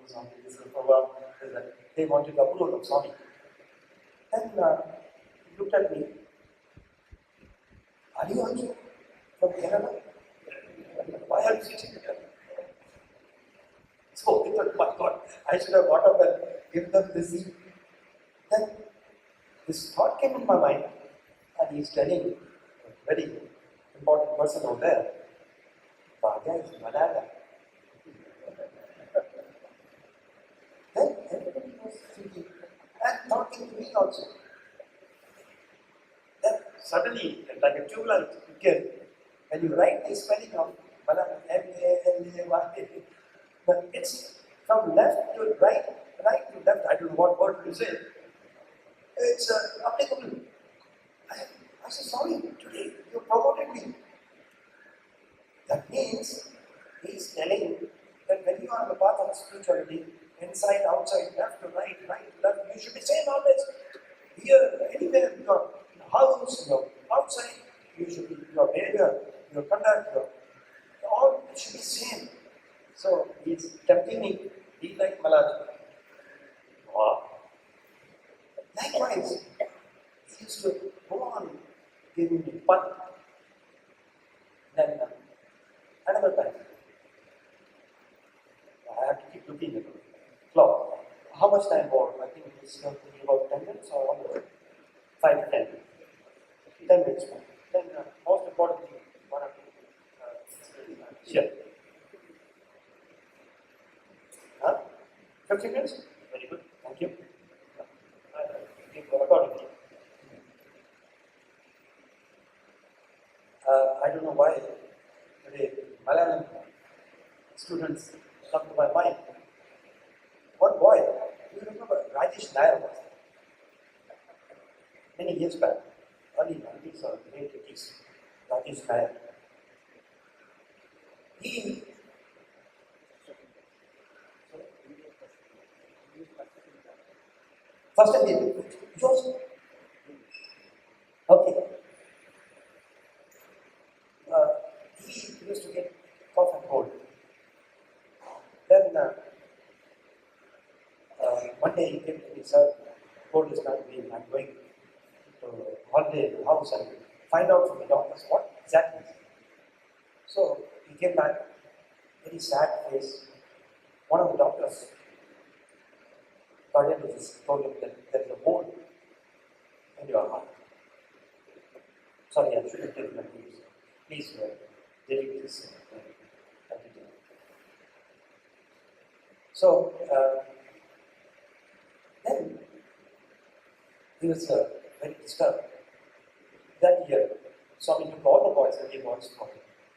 Swami, this is the program." They wanted the approval of Swami. Then he looked at me. "Are you also from Kerala? Why are you sitting here?" So I thought, my God, I should have got up and given them the seat. Then this thought came in my mind, and he's telling a very important person over there, Bhagia is Malayalam. Then everybody was thinking and talking to me also. Then suddenly, like a tube light, you can, when you write the spelling of Malayalam, M-A-L-A-Y, but it's from left to right, right to left. I don't know what word to say. It's applicable. I said, "Sorry, today you promoted me." That means he's telling that when you are on the path of spirituality, inside, outside, left to right, right to left, you should be saying always. Here, anywhere, your house, your outside, you should be, your behavior, your conduct, all should be same. So he's tempting me, be like Malayalam. Wow. Likewise, he used to go on giving me fun. Then another time, I have to keep looking at the clock. How much time more? I think it's thinking about 10 minutes or 1 minute. 5 to 10 minutes. 10 minutes more. Then most important thing, one of the sure. 15 minutes? Very good. Thank you. Accordingly. I don't know why today Malayalam students come to my mind. One boy, you remember Rajesh Nair was many years back, early 90s or late 80s, Rajesh Nair. He first time he did yours. Okay. He used to get cough and cold. Then one day he came to me, "Sir, cold is not being. I'm going to holiday in the house and find out from the doctors what exactly." So he came back, very sad face. One of the doctors, cardiologist, told him that there is a hole in your heart. Sorry, I shouldn't tell my news. Please delete this. So then he was very disturbed. That year, Swami took all the boys and gave boys for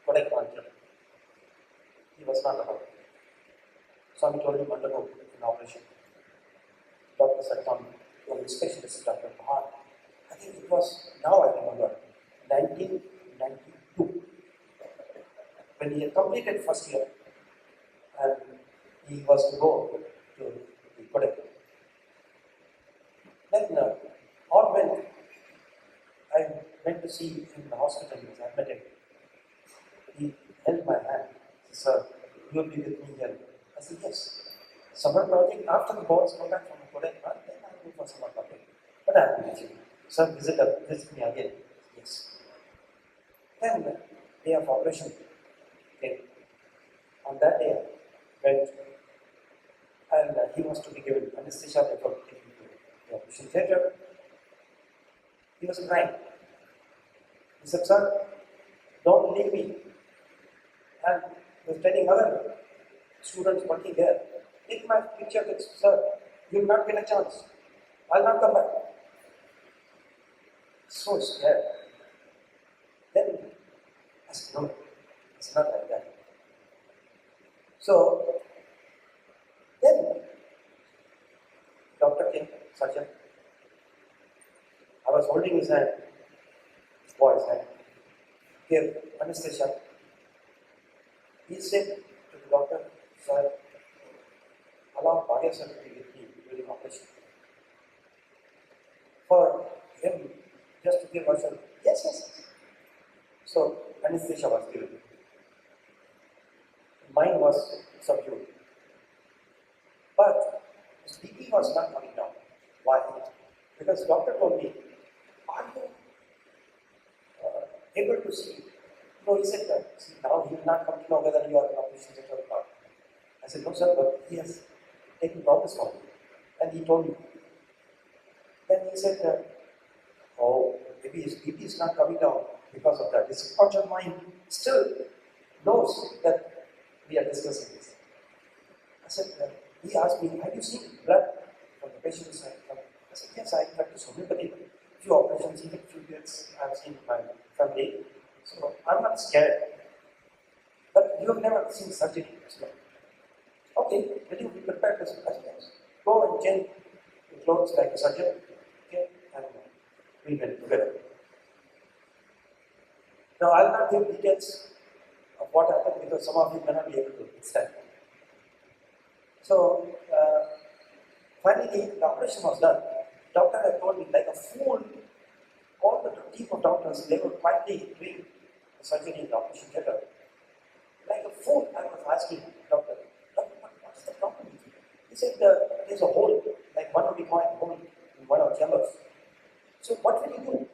Kodaikanal trip. He was not allowed. Swami told him undergo an operation. Doctors had come from the specialist doctor of the heart. I think it was, now I remember, 1992. When he had completed first year and he was to go to the Kodak. Then all went. I went to see him in the hospital. He was admitted. He held my hand. He said, "Sir, you will be with me here." I said, "Yes." Summer project, after the boys come back from the Kodak, then I will go for summer project. But I will visit you. "Sir, visit me again." Yes. Then day of operation came. On that day, I went and he was to be given anesthesia before taking to the operation theatre. He was crying. He said, "Sir, don't leave me. And was telling other students working there, take my picture with sir, you will not get a chance. I'll not come back. So scared. Then I said, no, it's not like that. So then doctor came, surgeon. I was holding his hand, boy's hand, gave anesthesia. He said to the doctor, sir, allow Bhagia sir to be with me during operation. For him, just to give us a yes, yes. So anesthesia was given. Mine was subdued. But his BP was not coming down. Why? Because doctor told me, are you able to see? No, he said that. See, now he will not come to know whether you are an operation theatre or not. I said, no, sir, but he has taken promise from me. And he told me. Then he said, oh, maybe his BP is not coming down because of that. His subconscious mind still knows that we are discussing this. I said, he asked me, have you seen blood from the patient's side? I said, yes, I practice homeopathy. Few operations, even few deaths I've seen in my family. So I'm not scared. But you have never seen surgery. So, okay, will you be prepared to yes. Go and change your clothes like a surgeon. Okay, and we went together. Now I'll not give details of what happened because some of you may not be able to understand. So finally the operation was done. Doctor had told me like a fool, all the team of doctors, they were quietly doing the surgery in the operation theatre. Like a fool, I was asking doctor, what is the problem with you? He said there's a hole, like 1 rupee coin hole in one of the chambers. So what will you do?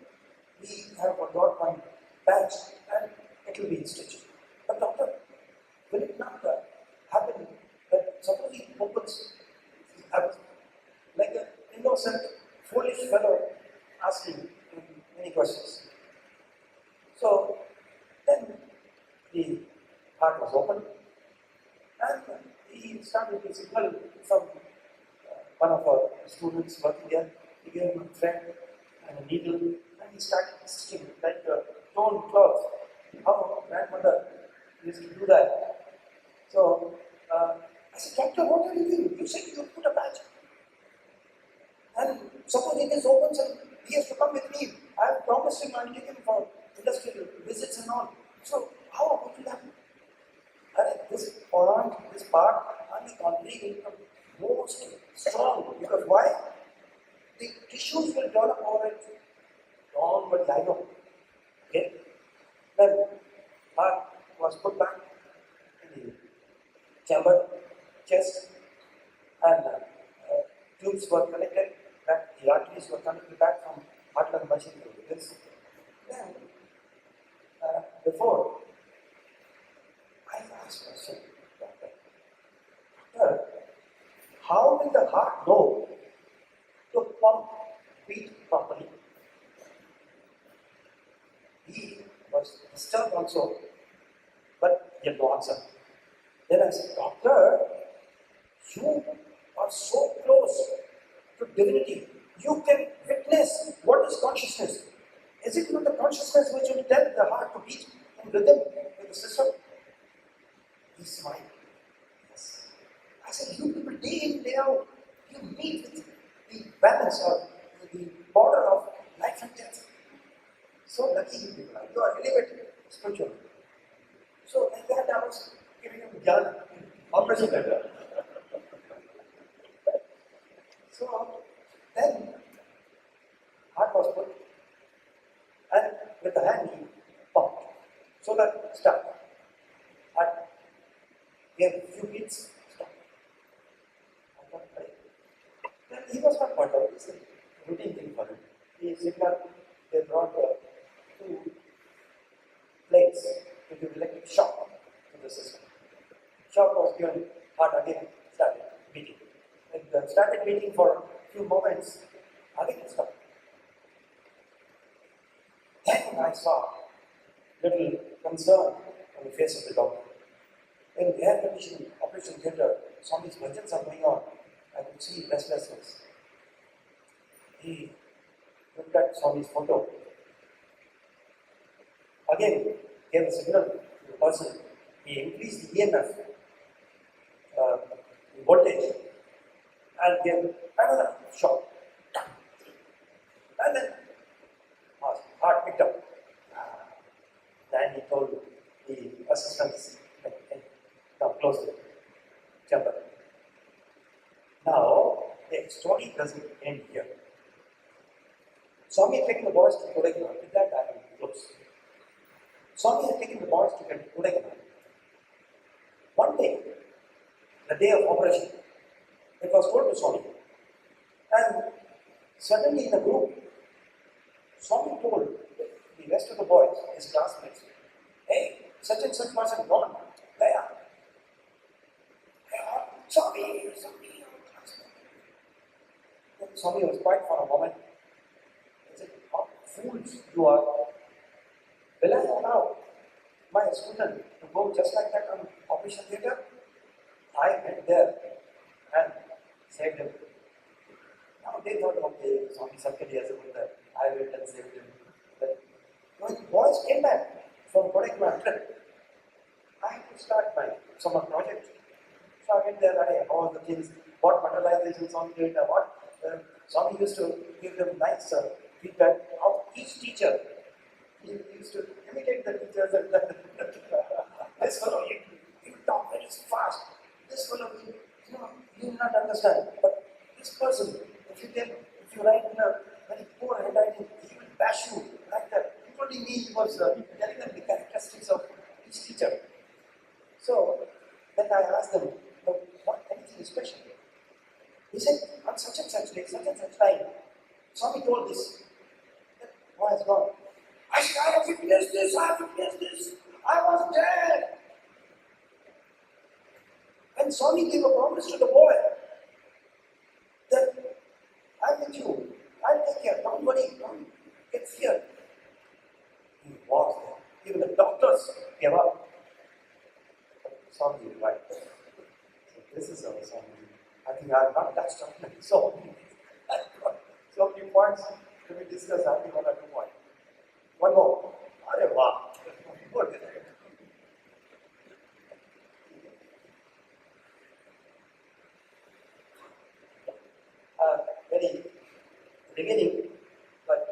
We have got one patch and it will be stitched. But doctor, will it not happen that suppose he opens like an innocent, foolish fellow asking many questions. So then the heart was open and he started to signal from one of our students working there. He gave him a thread and a needle and he started stitching like a torn cloth. How grandmother used to do that. So I said, doctor, what are you doing? You said you put a patch. And suppose it is open and he has to come with me. I have promised him I'll take him for industrial visits and all. So how will happen? This part, only complete will become most strong. Because why? The tissues will develop over it. Downward I know. Okay? Then heart was put back in the chamber, chest, and tubes were connected back, the arteries were connected back from heart-lung machine to this. Then, before, I asked a question, doctor, how will the heart know to pump, beat properly? He was disturbed also, but he had no answer. Then I said, doctor, you are so close to divinity. You can witness what is consciousness. Is it not the consciousness which will tell the heart to beat in rhythm with the system? He smiled. Yes. I said, you people day in, day out, you meet with the balance or the border of life and death. So lucky you people are. You are elevated spiritually. So like that I was giving him jnana, operation theatre. So then heart was put and with the hand he pumped. So that stopped. Heart gave a few beats, stopped. Then he was not part of it. It's a routine thing for him. He signaled, they brought 2 plates to give electric shock to the system. Shock was given, heart again started beating. It started beating for a few moments, again it stopped. Then I saw little concern on the face of the doctor. In air conditioning operation theatre, Swami's bhajans are going on. I could see restlessness. He looked at Swami's photo. Again, gave a signal to the person. He increased the EMF, the voltage, and gave another shot. And then heart picked up. Then he told the assistants, now close the chamber. Now, the story doesn't end here. Swami had taken the boys to Kodaikanal. With that, I will close. Swami had taken the boys to Kodaikanal. One day, the day of operation, it was told to Swami. And suddenly in a group, Swami told the rest of the boys, his classmates, hey, such and such person gone. There. Swami. Then Swami was quiet for a moment. He said, how fools you are. Will I allow my student to go just like that on operation theatre? I went there and saved him. Now they thought, okay, Swami Sankari has a good that. I went and saved him. But when the boys came back from Kodaikanal trip, I had to start my summer project. So I went there, all the things, what materialization Swami did, what Swami used to give them nice feedback of each teacher. He used to imitate the teachers and this fellow, he talk very fast. This fellow, you will not understand. But this person, if you write in a very poor handwriting, he will bash you like that. Including me, he was telling them the characteristics of each teacher. So then I asked them, what anything special? He said, on such and such day, such and such time, Swami told this. That boy has gone. I said, I have witnessed this, I was there. And Swami gave a promise to the boy that I'm with you, I'll take care, don't worry, don't get feared. He was there. Even the doctors gave up. But Swami is right. So this is our Swami. I think I have not touched on it. So many points to be discussed. I think one or two points. One more. Arey wow. Good. Very beginning, but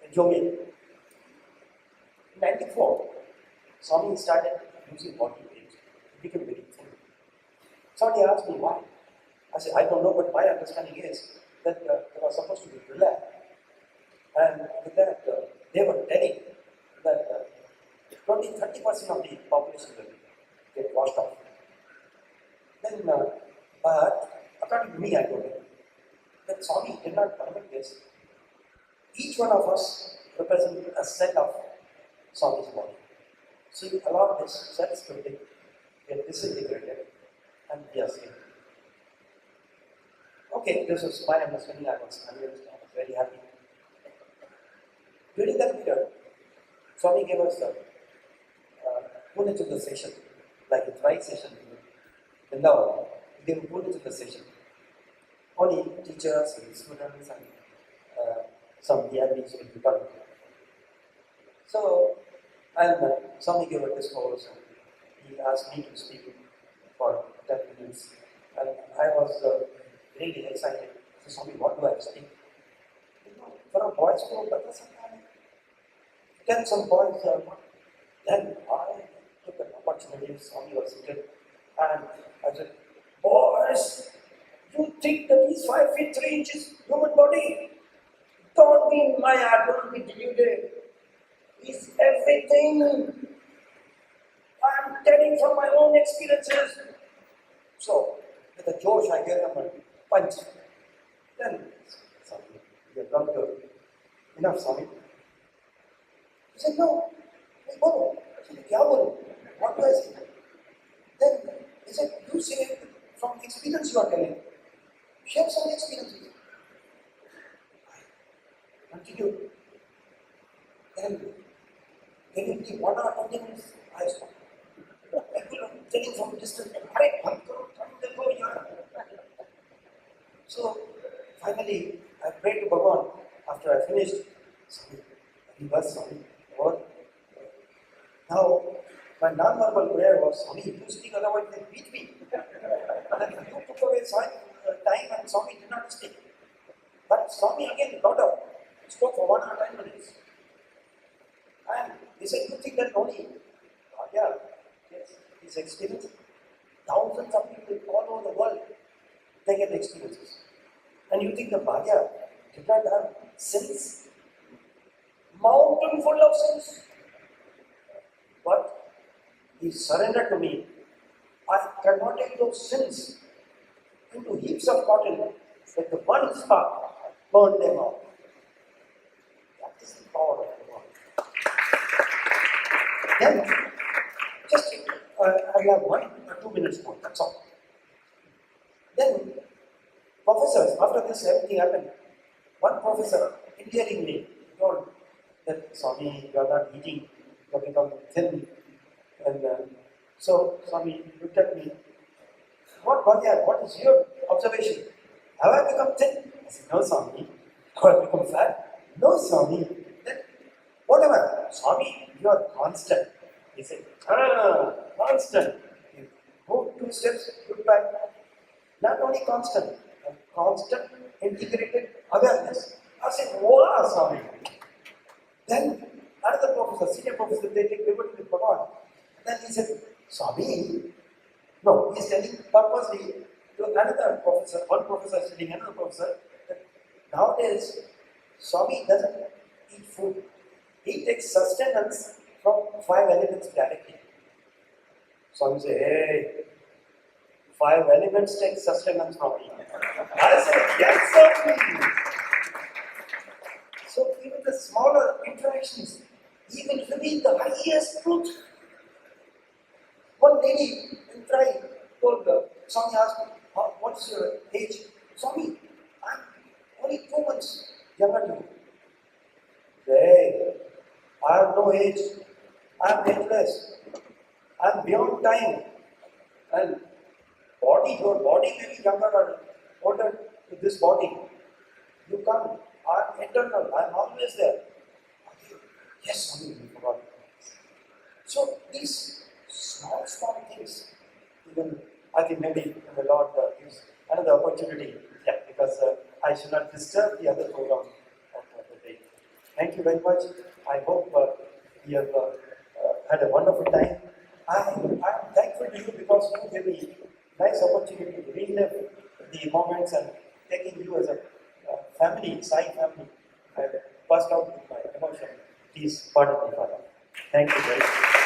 enjoying. In 94, Swami started using body weight. It became very thin. Somebody asked me why. I said, I don't know, but my understanding is that they were supposed to be relaxed. And with that, they were telling that 20-30% of the population will get washed off. Then, but according to me, I told him that Swami did not permit this. Each one of us represents a set of Swami's body. So you allow this sets to get disintegrated and we are saved. Okay, this was my understanding. I was convinced. I was very happy. During that period, Swami gave us a Pune session, like a dry session. And now, he gave a Pune session. Only teachers and students and some DIBs will be coming. So, and Swami gave a discourse. He asked me to speak for 10 minutes. And I was really excited. So, Swami, what do I speak? For a boys' school, but then some boys, then I took an opportunity. Swami was seated, and I said, boys, you think that he's 5 feet 3 inches human body? Don't be Maya, don't be deluded. He's everything. I'm telling from my own experiences. So, with a Josh, I gave him a punch. Then, Swami, you have come to enough, Swami. He said, no. Hey, Bolo. I said, Kya bolo? What do I say? Then he said, you say from experience you are telling. Share some experiences. I continued. Then Can you be 1 hour 20 minutes? I stop. People are telling from distance, "Hey, come go here." So finally, I prayed to Bhagavan after I finished. Sorry, he was sorry. What? Now, my non-verbal prayer was, "Swami, you speak, otherwise they beat me." And then you took away time and Swami did not speak. But Swami again got up, spoke for 1 hour 10 minutes. And he said, "You think that only Bhagia gets these experiences? Thousands of people all over the world, they get experiences. And you think the Bhagia did not have sins? Mountain full of sins. But he surrendered to me. I cannot take those sins into heaps of cotton, like the one spark burned them out." That is the power of the Lord. Then, just I will have 1 or 2 minutes more, that's all. Then, professors, after this everything happened, one professor, endearingly, told that, "Swami, you are not eating, you have become thin." And so Swami looked at me, what is your observation? Have I become thin? I said, "No, Swami." "Have I become fat?" "No, Swami." "Then, whatever, Swami, you are constant." He said, constant. You move 2 steps, look back. Not only constant, but constant integrated awareness. I said, "Wow, Swami." Then another professor, senior professor, they take liberty with Bhagavan. Then he said, "Swami," no, he's telling purposely to another professor, one professor is telling another professor that nowadays Swami doesn't eat food. He takes sustenance from 5 elements directly. Swami said, "Hey, 5 elements take sustenance from me." I said, "Yes, Swami." So even the smaller interactions, even reveal the highest truth. One lady in Trai told Swami asked me, "What's your age?" "Swami, I'm only 2 months younger than you." "Hey, I have no age. I'm ageless. I'm beyond time. And your body may be younger or older to this body. You come, I'm eternal, I'm always there." "Yes, Swami, we forgot." So these small things, even I think maybe the Lord gives another opportunity, because I should not disturb the other program of the day. Thank you very much. I hope we have had a wonderful time. I am thankful to you because you gave me nice opportunity to relive the moments and taking you as a family, Sai family. I burst out with my emotion. Please pardon me, Father. Thank you very much.